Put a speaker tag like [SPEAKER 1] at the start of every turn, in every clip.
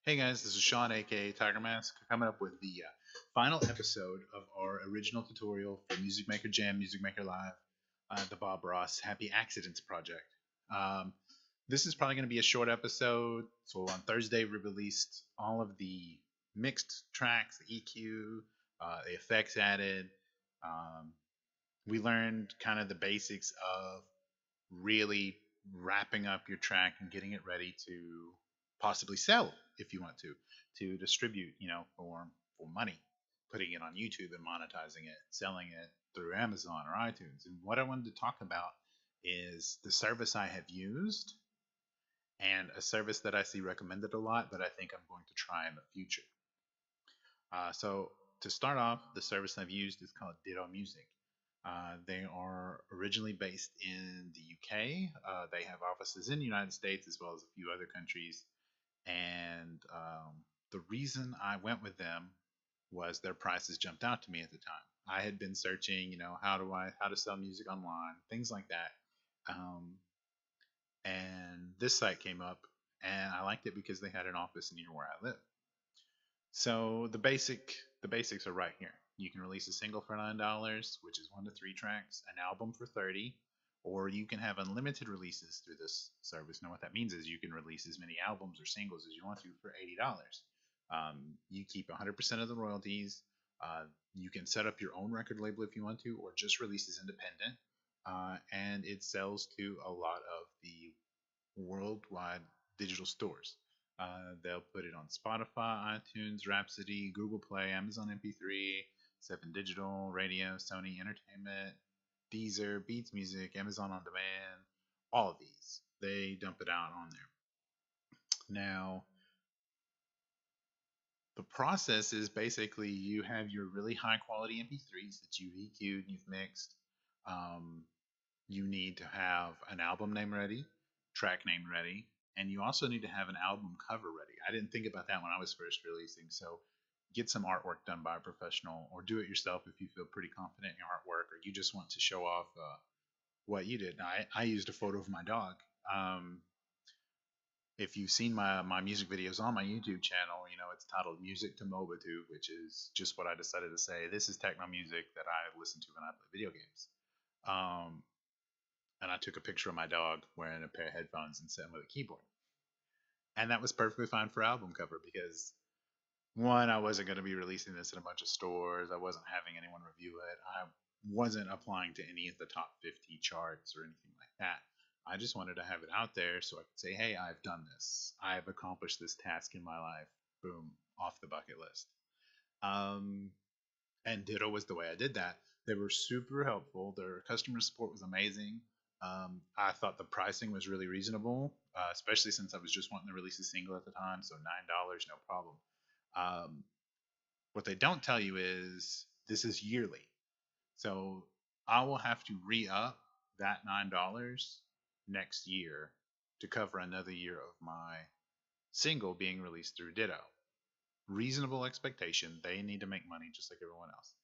[SPEAKER 1] Hey guys, this is Sean, aka Tiger Mask, coming up with the final episode of our original tutorial for Music Maker Jam, Music Maker Live, the Bob Ross Happy Accidents project. Um, this is probably going to be a short episode, so on Thursday we released all of the mixed tracks, the EQ, the effects added. Um, we learned kind of the basics of really wrapping up your track and getting it ready to possibly sell if you want to distribute, for money, putting it on YouTube and monetizing it, selling it through Amazon or iTunes. And what I wanted to talk about is the service I have used and a service that I see recommended a lot that I think I'm going to try in the future. So to start off, the service I've used is called Ditto Music. They are originally based in the UK. They have offices in the United States as well as a few other countries. And the reason I went with them was their prices jumped out to me at the time. I had been searching, how to sell music online, things like that. Um, and this site came up, and I liked it because they had an office near where I live. So the basics are right here. You can release a single for $9, which is 1 to 3 tracks, an album for 30, or you can have unlimited releases through this service. Now, what that means is you can release as many albums or singles as you want to for $80. You keep 100% of the royalties. You can set up your own record label if you want to, or just release as independent. And it sells to a lot of the worldwide digital stores. They'll put it on Spotify, iTunes, Rhapsody, Google Play, Amazon MP3, 7 Digital, Radio, Sony Entertainment, Deezer, Beats Music, Amazon On Demand, all of these. They dump it out on there. Now, the process is basically you have your really high quality MP3s that you've EQ'd, you've mixed. Um, you need to have an album name ready, track name ready, and you also need to have an album cover ready. I didn't think about that when I was first releasing, so get some artwork done by a professional or do it yourself if you feel pretty confident in your artwork or you just want to show off what you did. Now, I used a photo of my dog. Um, if you've seen my music videos on my YouTube channel, it's titled Music to Mobitube, which is just what I decided to say. This is techno music that I listen to when I play video games. Um, and I took a picture of my dog wearing a pair of headphones and sitting with a keyboard. And that was perfectly fine for album cover because one, I wasn't going to be releasing this in a bunch of stores. I wasn't having anyone review it. I wasn't applying to any of the top 50 charts or anything like that. I just wanted to have it out there so I could say, hey, I've done this. I've accomplished this task in my life. Boom, off the bucket list. Um, and Ditto was the way I did that. They were super helpful. Their customer support was amazing. I thought the pricing was really reasonable, especially since I was just wanting to release a single at the time. So $9, no problem. Um, what they don't tell you is this is yearly. So I will have to re up that $9 next year to cover another year of my single being released through Ditto. Reasonable expectation. They need to make money just like everyone else.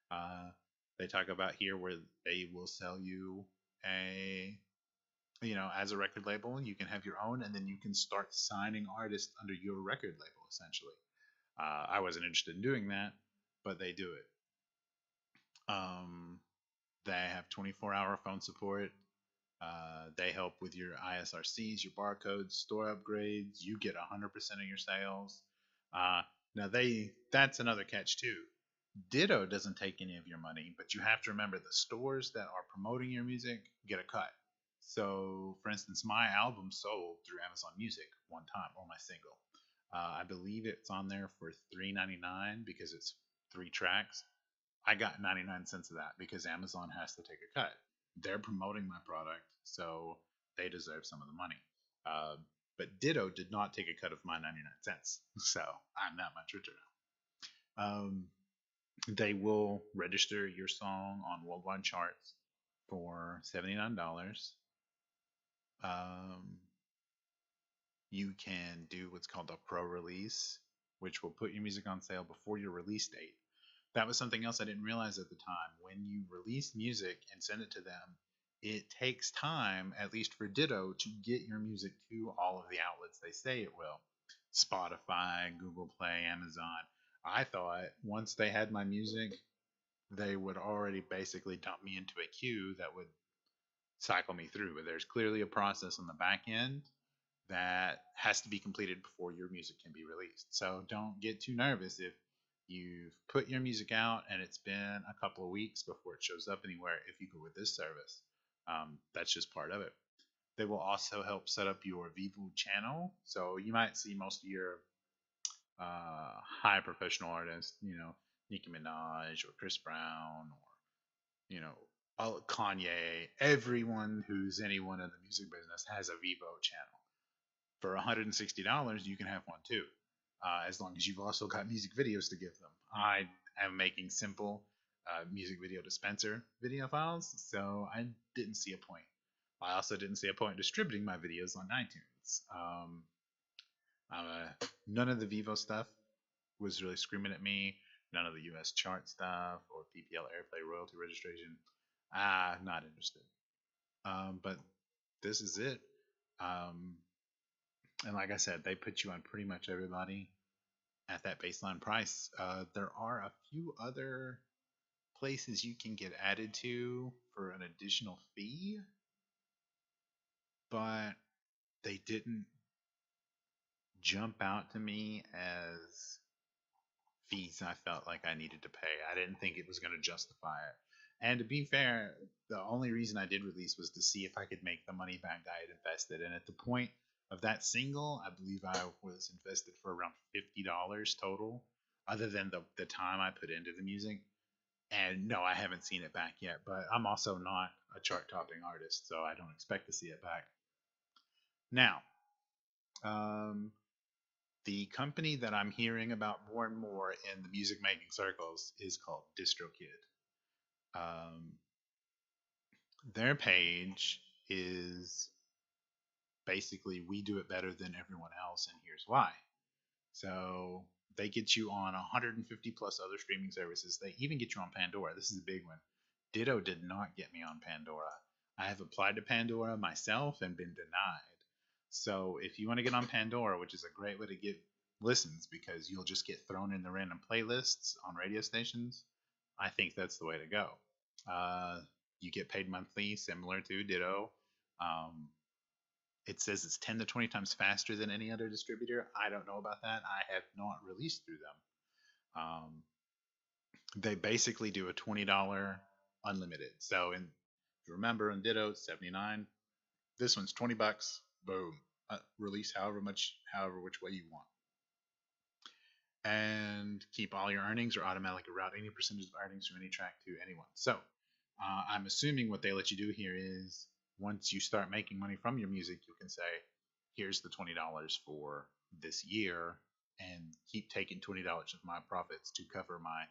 [SPEAKER 1] Uh, they talk about here where they will sell you a, as a record label, you can have your own, and then you can start signing artists under your record label, essentially. I wasn't interested in doing that, but they do it. Um, they have 24-hour phone support. They help with your ISRCs, your barcodes, store upgrades. You get 100% of your sales. Uh, now that's another catch too. Ditto doesn't take any of your money, but you have to remember the stores that are promoting your music get a cut. So, for instance, my album sold through Amazon Music one time, or my single. I believe it's on there for $3.99 because it's 3 tracks. I got 99 cents of that because Amazon has to take a cut. They're promoting my product, so they deserve some of the money. Uh, but Ditto did not take a cut of my 99 cents, so I'm that much richer now. They will register your song on worldwide charts for $79. Um, you can do what's called a pro release, which will put your music on sale before your release date. That was something else I didn't realize at the time. When you release music and send it to them, it takes time, at least for Ditto, to get your music to all of the outlets they say it will. Spotify, Google Play, Amazon. I thought once they had my music, they would already basically dump me into a queue that would cycle me through. But there's clearly a process on the back end that has to be completed before your music can be released. So don't get too nervous if you've put your music out and it's been a couple of weeks before it shows up anywhere if you go with this service. That's just part of it. They will also help set up your Vivo channel. So you might see most of your high professional artists, Nicki Minaj or Chris Brown or, Kanye. Everyone who's anyone in the music business has a Vivo channel. For $160, you can have one too, as long as you've also got music videos to give them. I am making simple music video dispenser video files, so I didn't see a point. I also didn't see a point distributing my videos on iTunes. None of the Vivo stuff was really screaming at me. None of the US chart stuff or PPL Airplay royalty registration. Not interested. But this is it. And like I said, they put you on pretty much everybody at that baseline price. There are a few other places you can get added to for an additional fee, but they didn't jump out to me as fees I felt like I needed to pay. I didn't think it was going to justify it. And to be fair, the only reason I did release was to see if I could make the money back I had invested. And at the point of that single, I believe I was invested for around $50 total, other than the time I put into the music. And no, I haven't seen it back yet, but I'm also not a chart topping artist, so I don't expect to see it back. Now, um, the company that I'm hearing about more and more in the music making circles is called DistroKid. Um, their page is basically we do it better than everyone else, and here's why. So they get you on 150 plus other streaming services. They even get you on Pandora. This is a big one. Ditto did not get me on Pandora. I have applied to Pandora myself and been denied. So if you want to get on Pandora, which is a great way to get listens because you'll just get thrown in the random playlists on radio stations, I think that's the way to go. Uh, you get paid monthly, similar to Ditto. Um, it says it's 10 to 20 times faster than any other distributor. I don't know about that. I have not released through them. They basically do a $20 unlimited. So if you remember in Ditto, it's 79. This one's $20. Boom. Release however which way you want. And keep all your earnings or automatically route any percentage of earnings from any track to anyone. So I'm assuming what they let you do here is once you start making money from your music, you can say, here's the $20 for this year and keep taking $20 of my profits to cover my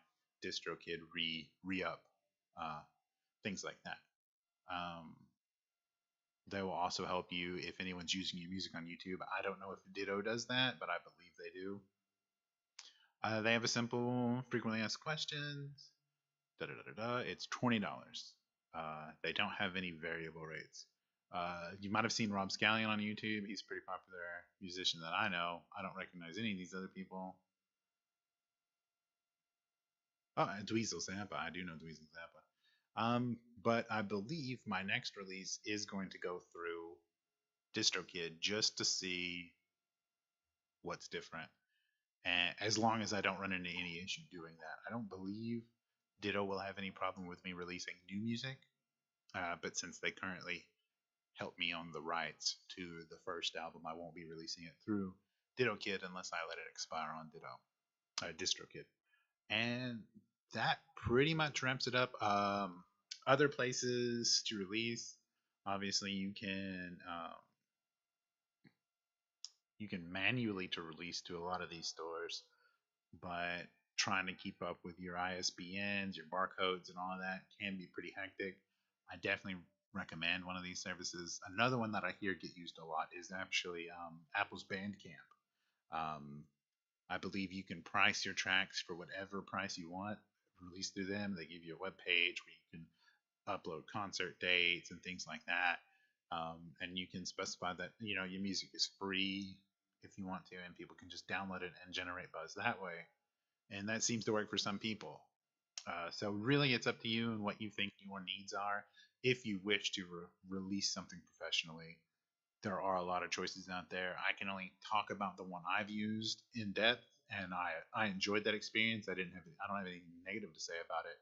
[SPEAKER 1] DistroKid re-up, things like that. They will also help you if anyone's using your music on YouTube. I don't know if Ditto does that, but I believe they do. They have a simple frequently asked questions. It's $20. They don't have any variable rates. You might have seen Rob Scallion on YouTube. He's a pretty popular musician that I know. I don't recognize any of these other people. Oh, and Dweezil Zappa. I do know Dweezil Zappa. But I believe my next release is going to go through DistroKid just to see what's different. And as long as I don't run into any issue doing that, I don't believe Ditto will have any problem with me releasing new music. But since they currently help me on the rights to the first album, I won't be releasing it through DittoKid unless I let it expire on DistroKid. And that pretty much wraps it up. Other places to release, obviously you can manually to release to a lot of these stores, but trying to keep up with your ISBNs, your barcodes, and all of that can be pretty hectic. I definitely recommend one of these services. Another one that I hear get used a lot is actually Apple's Bandcamp. Um, I believe you can price your tracks for whatever price you want, release through them. They give you a web page where you can upload concert dates and things like that. And you can specify that your music is free if you want to, and people can just download it and generate buzz that way. And that seems to work for some people. So really, it's up to you and what you think your needs are. If you wish to release something professionally, there are a lot of choices out there. I can only talk about the one I've used in depth, and I enjoyed that experience. I don't have anything negative to say about it.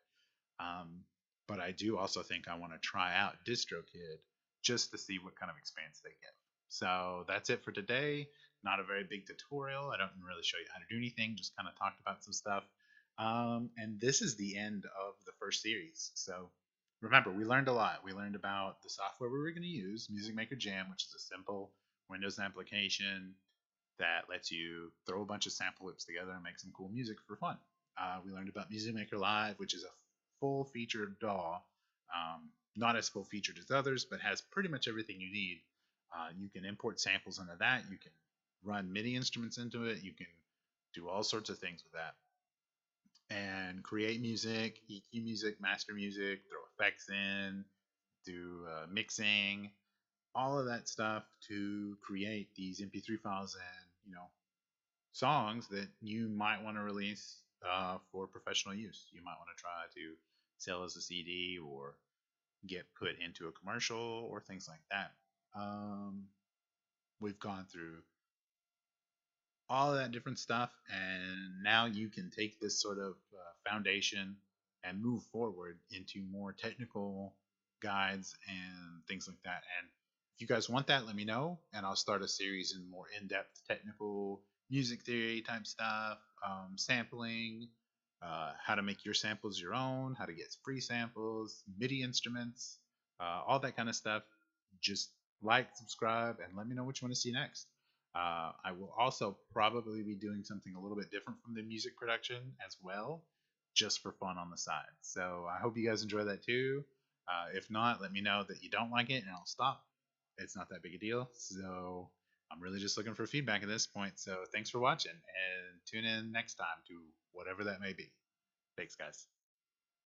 [SPEAKER 1] But I do also think I want to try out DistroKid just to see what kind of experience they give. So that's it for today. Not a very big tutorial. I don't really show you how to do anything. Just kind of talked about some stuff. And this is the end of the first series. So remember, we learned a lot. We learned about the software we were going to use, Music Maker Jam, which is a simple Windows application that lets you throw a bunch of sample loops together and make some cool music for fun. We learned about Music Maker Live, which is a full-featured DAW, not as full-featured as others, but has pretty much everything you need. You can import samples into that. You can run MIDI instruments into it. You can do all sorts of things with that and create music, EQ music, master music, throw effects in, do mixing, all of that stuff to create these MP3 files and songs that you might want to release for professional use. You might want to try to sell as a CD or get put into a commercial or things like that. We've gone through all of that different stuff, and now you can take this sort of foundation and move forward into more technical guides and things like that. And if you guys want that, let me know, and I'll start a series in more in-depth technical music theory type stuff, sampling, how to make your samples your own, how to get free samples, MIDI instruments, all that kind of stuff. Just like, subscribe, and let me know what you want to see next. I will also probably be doing something a little bit different from the music production as well, just for fun on the side. So I hope you guys enjoy that too. If not, let me know that you don't like it and I'll stop. It's not that big a deal. So I'm really just looking for feedback at this point. So thanks for watching and tune in next time to whatever that may be. Thanks, guys.